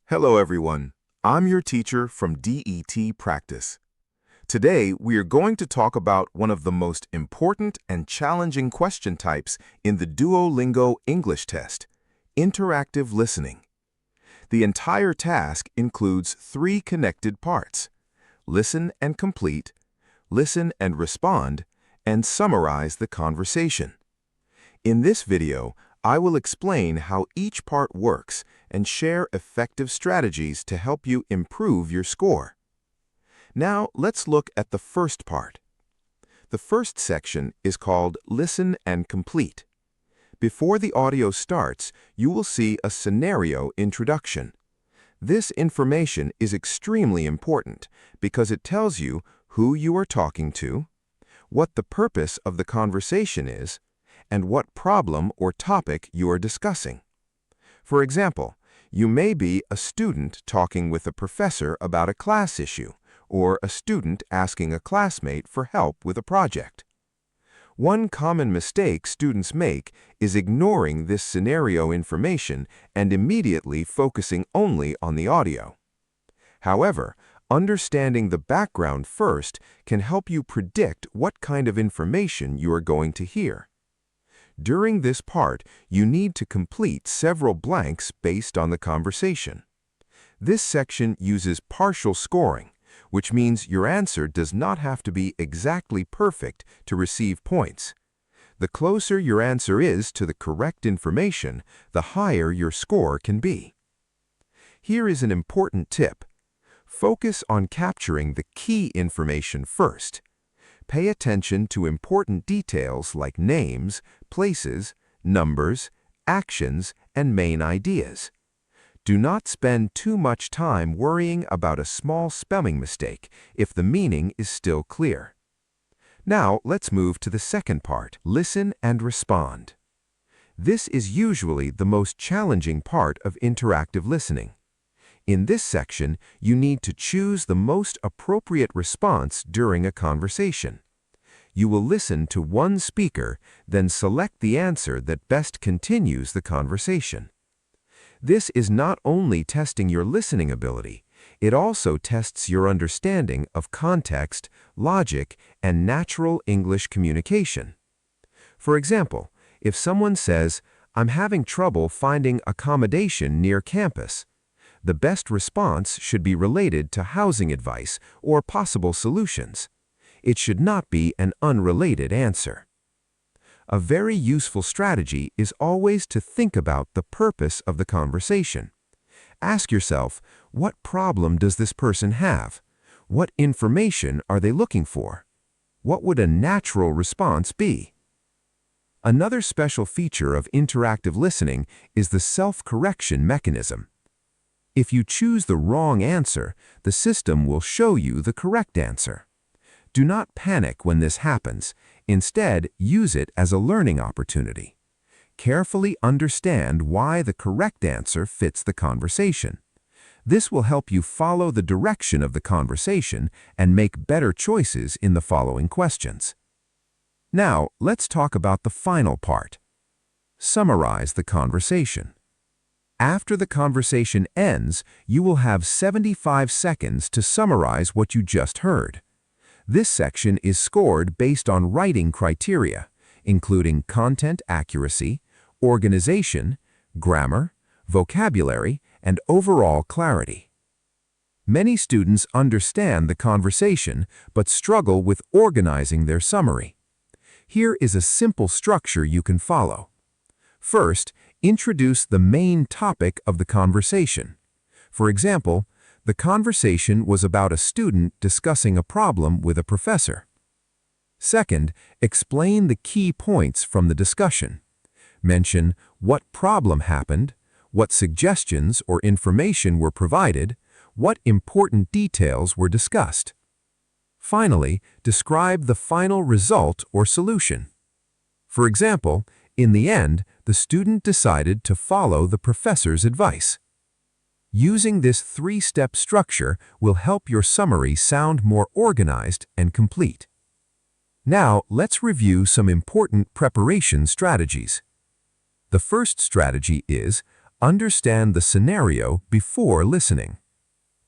Hello everyone, I'm your teacher from DETPractice. Today we are going to talk about one of the most important and challenging question types in the Duolingo English Test, interactive listening. The entire task includes 3 connected parts: listen and complete, listen and respond, and summarize the conversation. In this video, I will explain how each part works and share effective strategies to help you improve your score. Now, let's look at the first part. The first section is called Listen and Complete. Before the audio starts, you will see a scenario introduction. This information is extremely important because it tells you who you are talking to, what the purpose of the conversation is, and what problem or topic you are discussing. For example, you may be a student talking with a professor about a class issue, or a student asking a classmate for help with a project. One common mistake students make is ignoring this scenario information and immediately focusing only on the audio. However, understanding the background first can help you predict what kind of information you are going to hear. During this part, you need to complete several blanks based on the conversation. This section uses partial scoring, which means your answer does not have to be exactly perfect to receive points. The closer your answer is to the correct information, the higher your score can be. Here is an important tip. Focus on capturing the key information first. Pay attention to important details like names, places, numbers, actions, and main ideas. Do not spend too much time worrying about a small spelling mistake if the meaning is still clear. Now, let's move to the second part, listen and respond. This is usually the most challenging part of interactive listening. In this section, you need to choose the most appropriate response during a conversation. You will listen to one speaker, then select the answer that best continues the conversation. This is not only testing your listening ability, it also tests your understanding of context, logic, and natural English communication. For example, if someone says, "I'm having trouble finding accommodation near campus," the best response should be related to housing advice or possible solutions. It should not be an unrelated answer. A very useful strategy is always to think about the purpose of the conversation. Ask yourself, what problem does this person have? What information are they looking for? What would a natural response be? Another special feature of interactive listening is the self-correction mechanism. If you choose the wrong answer, the system will show you the correct answer. Do not panic when this happens. Instead, use it as a learning opportunity. Carefully understand why the correct answer fits the conversation. This will help you follow the direction of the conversation and make better choices in the following questions. Now, let's talk about the final part. Summarize the conversation. After the conversation ends, you will have 75 seconds to summarize what you just heard. This section is scored based on writing criteria, including content accuracy, organization, grammar, vocabulary, and overall clarity. Many students understand the conversation but struggle with organizing their summary. Here is a simple structure you can follow. First, introduce the main topic of the conversation. For example, the conversation was about a student discussing a problem with a professor. Second, explain the key points from the discussion. Mention what problem happened, what suggestions or information were provided, what important details were discussed. Finally, describe the final result or solution. For example, in the end, the student decided to follow the professor's advice. Using this 3-step structure will help your summary sound more organized and complete. Now, let's review some important preparation strategies. The first strategy is Understand the scenario before listening.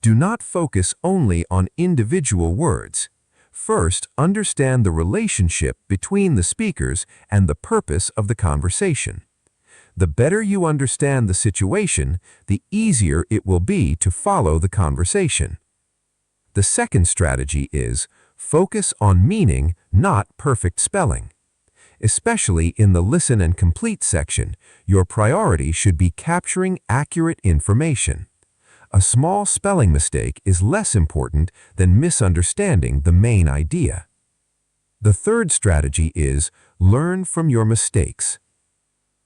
Do not focus only on individual words. First, understand the relationship between the speakers and the purpose of the conversation. The better you understand the situation, the easier it will be to follow the conversation. The second strategy is focus on meaning, not perfect spelling. Especially in the listen and complete section, your priority should be capturing accurate information. A small spelling mistake is less important than misunderstanding the main idea. The third strategy is learn from your mistakes.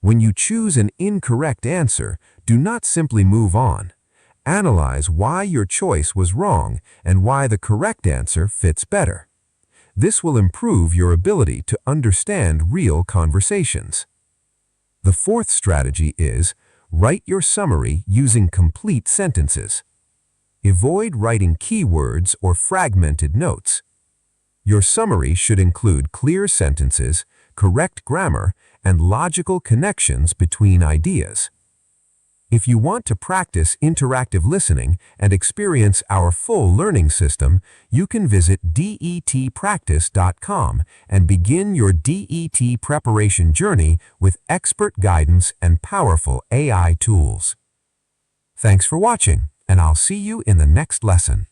When you choose an incorrect answer, do not simply move on. Analyze why your choice was wrong and why the correct answer fits better. This will improve your ability to understand real conversations. The fourth strategy is write your summary using complete sentences. Avoid writing keywords or fragmented notes. Your summary should include clear sentences, correct grammar, and logical connections between ideas. If you want to practice interactive listening and experience our full learning system, you can visit DETPractice.com and begin your DET preparation journey with expert guidance and powerful AI tools. Thanks for watching, and I'll see you in the next lesson.